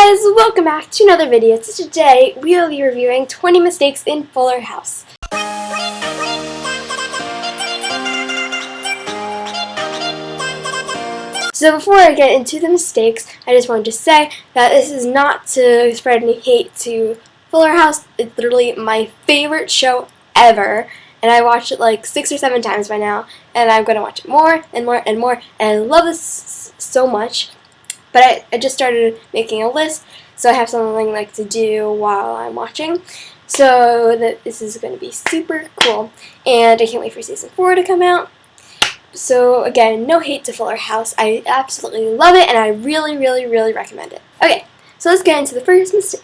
guys, welcome back to another video. So today we will be reviewing 20 mistakes in Fuller House. So before I get into the mistakes, I just wanted to say that this is not to spread any hate to Fuller House. It's literally my favorite show ever, and I watched it like 6 or 7 times by now, and I'm going to watch it more and more and more, and I love this so much. But I just started making a list, so I have something like to do while I'm watching. So this is going to be super cool, and I can't wait for season 4 to come out. So again, no hate to Fuller House. I absolutely love it, and I really, really, really recommend it. Okay, so let's get into the first mistake.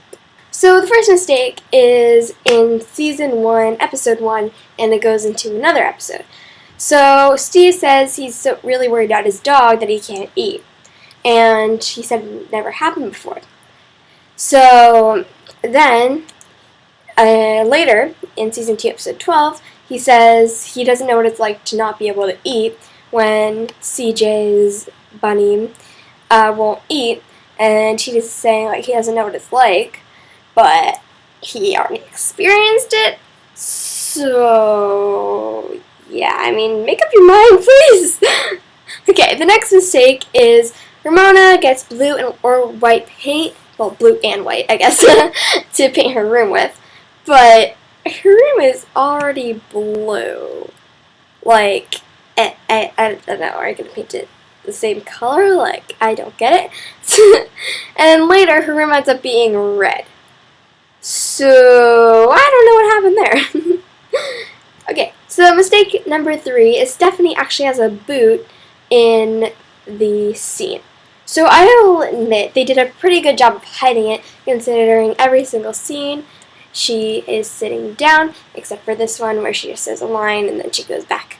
So the first mistake is in season 1, episode 1, and it goes into another episode. So Steve says he's really worried about his dog that he can't eat. And he said it never happened before. So then, later, in season 2, episode 12, he says he doesn't know what it's like to not be able to eat when CJ's bunny won't eat, and he's saying like he doesn't know what it's like, but he already experienced it. So yeah, I mean, make up your mind, please. Okay, the next mistake is Ramona gets blue or white paint, well, blue and white, I guess, to paint her room with, but her room is already blue. Like, I don't know, are you going to paint it the same color? Like, I don't get it. And later, her room ends up being red. So, I don't know what happened there. Okay, so mistake number 3 is Stephanie actually has a boot in the scene. So I will admit they did a pretty good job of hiding it, considering every single scene she is sitting down, except for this one where she just says a line and then she goes back.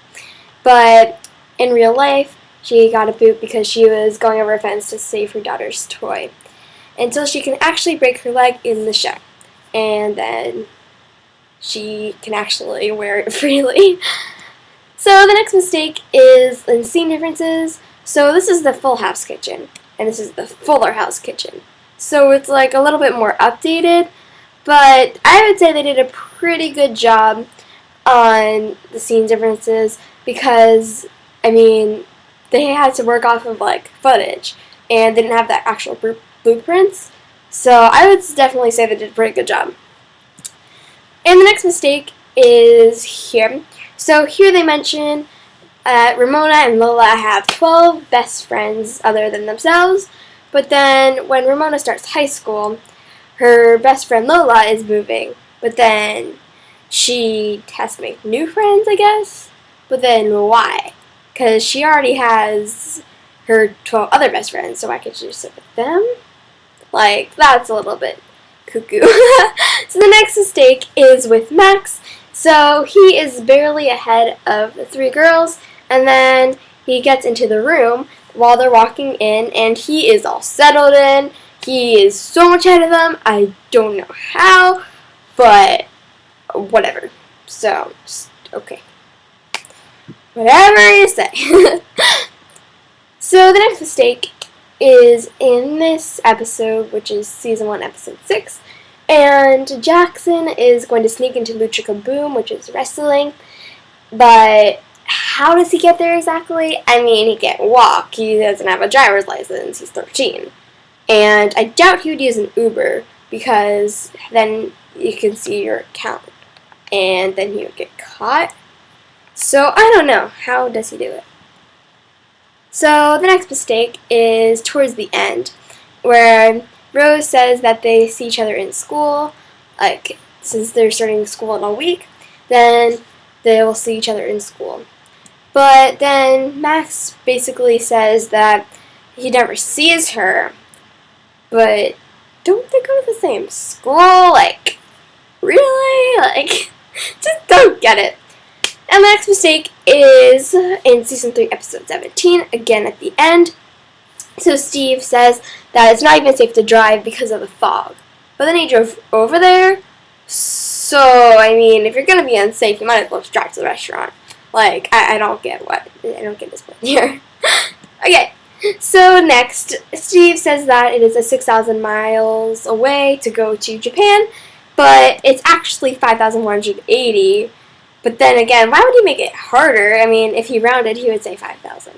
But in real life, she got a boot because she was going over a fence to save her daughter's toy, until she can actually break her leg in the show, and then she can actually wear it freely. So the next mistake is in scene differences. So this is the Full House kitchen, and this is the Fuller House kitchen. So it's like a little bit more updated, but I would say they did a pretty good job on the scene differences because, I mean, they had to work off of like footage, and they didn't have that actual blueprints. So I would definitely say they did a pretty good job. And the next mistake is here. So here they mention Ramona and Lola have 12 best friends other than themselves, but then when Ramona starts high school, her best friend Lola is moving, but then she has to make new friends, I guess? But then why? Because she already has her 12 other best friends, so why can't she just sit with them? Like, that's a little bit cuckoo. So the next mistake is with Max. So he is barely ahead of the 3 girls, and then he gets into the room while they're walking in, and he is all settled in. He is so much ahead of them. I don't know how, but whatever. So, just, okay. Whatever you say. So the next mistake is in this episode, which is season 1, episode 6. And Jackson is going to sneak into Lucha Kaboom, which is wrestling. But how does he get there exactly? I mean, he can't walk. He doesn't have a driver's license. He's 13. And I doubt he would use an Uber, because then you can see your account. And then he would get caught. So I don't know. How does he do it? So the next mistake is towards the end, where Rose says that they see each other in school, like, since they're starting school in a week, then they will see each other in school. But then Max basically says that he never sees her, but don't they go to the same school? Like, really? Like, just don't get it. And the next mistake is in season 3, episode 17, again at the end. So Steve says that it's not even safe to drive because of the fog. But then he drove over there. So, I mean, if you're going to be unsafe, you might as well just drive to the restaurant. Like, I don't get this point here. Okay, So next, Steve says that it is 6,000 miles away to go to Japan, but it's actually 5,180. But then again, why would he make it harder? I mean, if he rounded, he would say 5,000.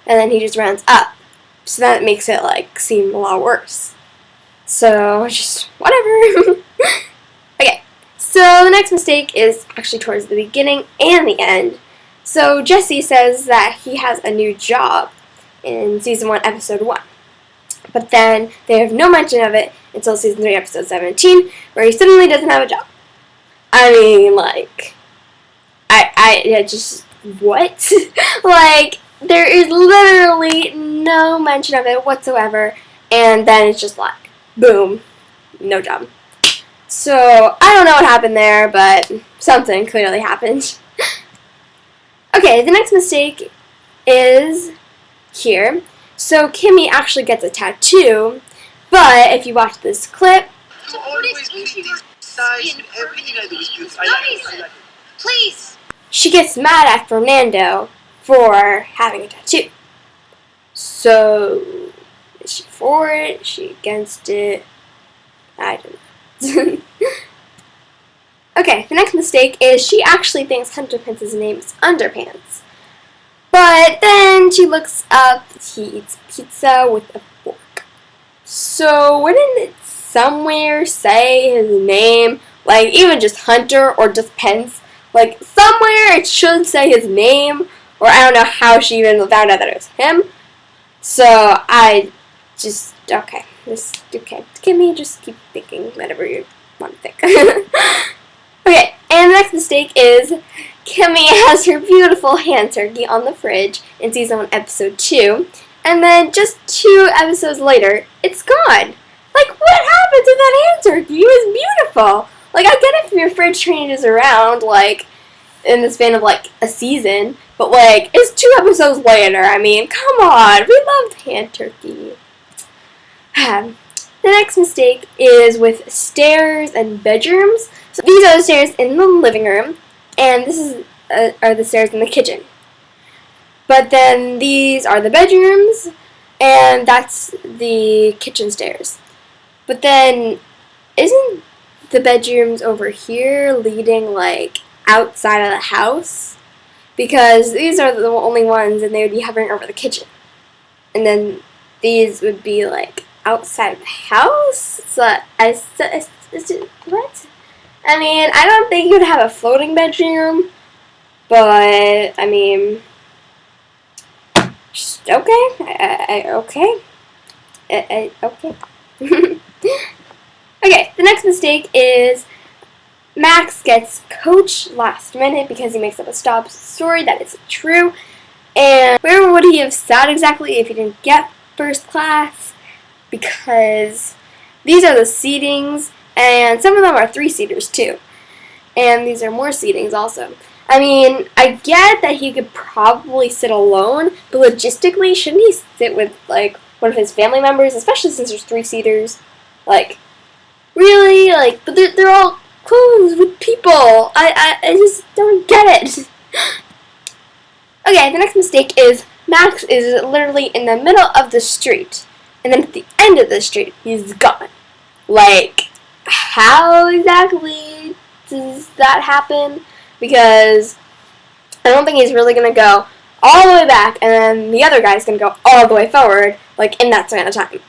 And then he just rounds up. So that makes it, like, seem a lot worse. So, just whatever. Okay, so the next mistake is actually towards the beginning and the end. So Jesse says that he has a new job in Season 1, Episode 1. But then they have no mention of it until Season 3, Episode 17, where he suddenly doesn't have a job. I mean, like, I just, what? Like, there is literally no mention of it whatsoever, and then it's just like, boom, no job. So, I don't know what happened there, but something clearly happened. Okay, the next mistake is here. So, Kimmy actually gets a tattoo, but if you watch this clip, she gets mad at Fernando for having a tattoo. So, is she for it? Is she against it? I don't know. Okay, the next mistake is she actually thinks Hunter Prince's name is Underpants. But then she looks up, he eats pizza with a fork. So wouldn't it somewhere say his name? Like, even just Hunter or just Pence? Like, somewhere it should say his name. Or I don't know how she even found out that it was him. So I just, okay. Kimmy, just keep thinking whatever you want to think. Okay, and the next mistake is Kimmy has her beautiful hand turkey on the fridge in Season 1, Episode 2, and then just 2 episodes later, it's gone. Like, what happened to that hand turkey? It was beautiful. Like, I get if your fridge changes around, like, in the span of, like, a season, but, like, it's 2 episodes later. I mean, come on. We loved hand turkey. The next mistake is with stairs and bedrooms. So these are the stairs in the living room, and this are the stairs in the kitchen. But then these are the bedrooms, and that's the kitchen stairs. But then, isn't the bedrooms over here leading, like, outside of the house? Because these are the only ones, and they would be hovering over the kitchen. And then these would be, like, outside of the house? So, what? I mean, I don't think you'd have a floating bedroom, but, I mean, okay, okay. Okay, the next mistake is Max gets coached last minute because he makes up a story that isn't true. And where would he have sat exactly if he didn't get first class? Because these are the seatings, and some of them are 3-seaters too. And these are more seatings also. I mean, I get that he could probably sit alone, but logistically, shouldn't he sit with, like, one of his family members, especially since there's 3-seaters? Like, really? Like, but they're all close with people. I just don't get it. Okay, the next mistake is Max is literally in the middle of the street, and then at the end of the street, he's gone. Like, how exactly does that happen? Because I don't think he's really going to go all the way back, and then the other guy's going to go all the way forward, like, in that span of time.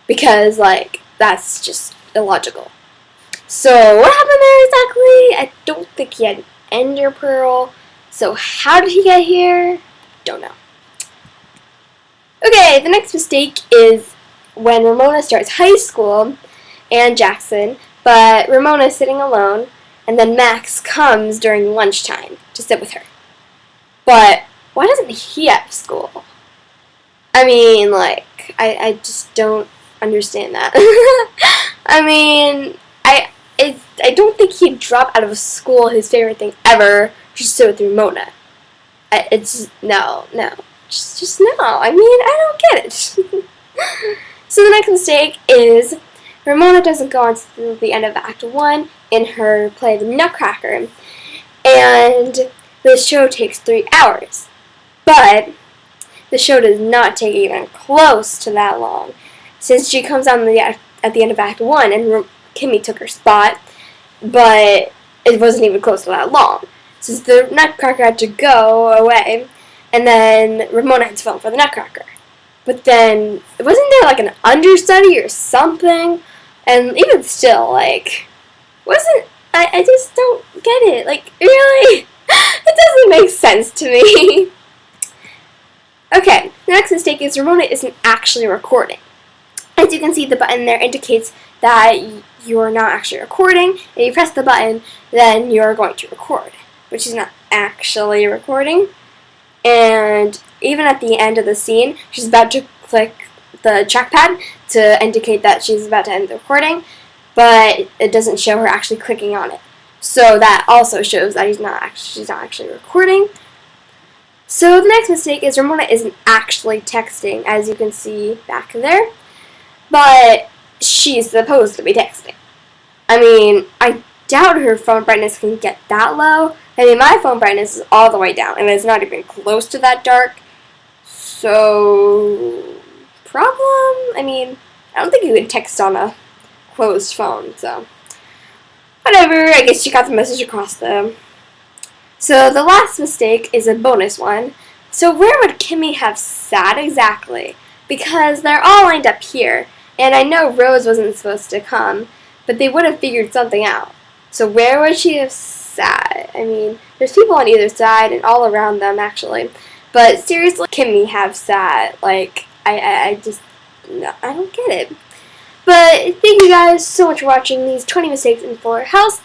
Because, like, that's just illogical. So, what happened there exactly? I don't think he had an ender pearl. So, how did he get here? Don't know. Okay, the next mistake is when Ramona starts high school, and Jackson, but Ramona is sitting alone, and then Max comes during lunchtime to sit with her. But why doesn't he have school? I mean, like, I just don't understand that. I mean, I don't think he'd drop out of school, his favorite thing ever, just to sit with Ramona. It's, no. Just no. I mean, I don't get it. So the next mistake is Ramona doesn't go on to the end of Act 1 in her play The, and the show takes 3 hours. But the show does not take even close to that long, since she comes on at the end of Act 1, and Kimmy took her spot, but it wasn't even close to that long, since the Nutcracker had to go away, and then Ramona had to film for the Nutcracker. But then, wasn't there like an understudy or something? And even still, like, I just don't get it. Like, really? It doesn't make sense to me. Okay, the next mistake is Ramona isn't actually recording. As you can see, the button there indicates that you're not actually recording. If you press the button, then you're going to record, but she's not actually recording. And even at the end of the scene, she's about to click the trackpad to indicate that she's about to end the recording, but it doesn't show her actually clicking on it. So that also shows that she's not actually recording. So the next mistake is Ramona isn't actually texting, as you can see back there, but she's supposed to be texting. I mean, I doubt her phone brightness can get that low. I mean, my phone brightness is all the way down, and it's not even close to that dark. So, problem? I mean, I don't think you can text on a closed phone, so whatever. I guess she got the message across, though. So the last mistake is a bonus one. So where would Kimmy have sat exactly? Because they're all lined up here, and I know Rose wasn't supposed to come, but they would have figured something out. So where would she have sat? I mean, there's people on either side and all around them, actually. But seriously, Kimmy have sat. Like, I just, no, I don't get it. But thank you guys so much for watching these 20 mistakes in Fuller House.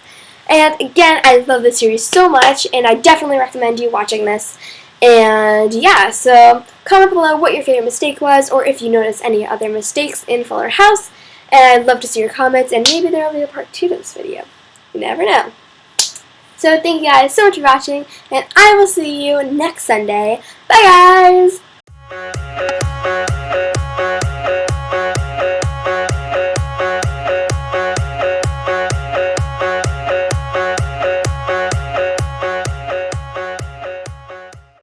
And again, I love this series so much, and I definitely recommend you watching this. And yeah, so comment below what your favorite mistake was, or if you noticed any other mistakes in Fuller House. And I'd love to see your comments, and maybe there will be a part 2 to this video. You never know. So thank you guys so much for watching, and I will see you next Sunday. Bye guys!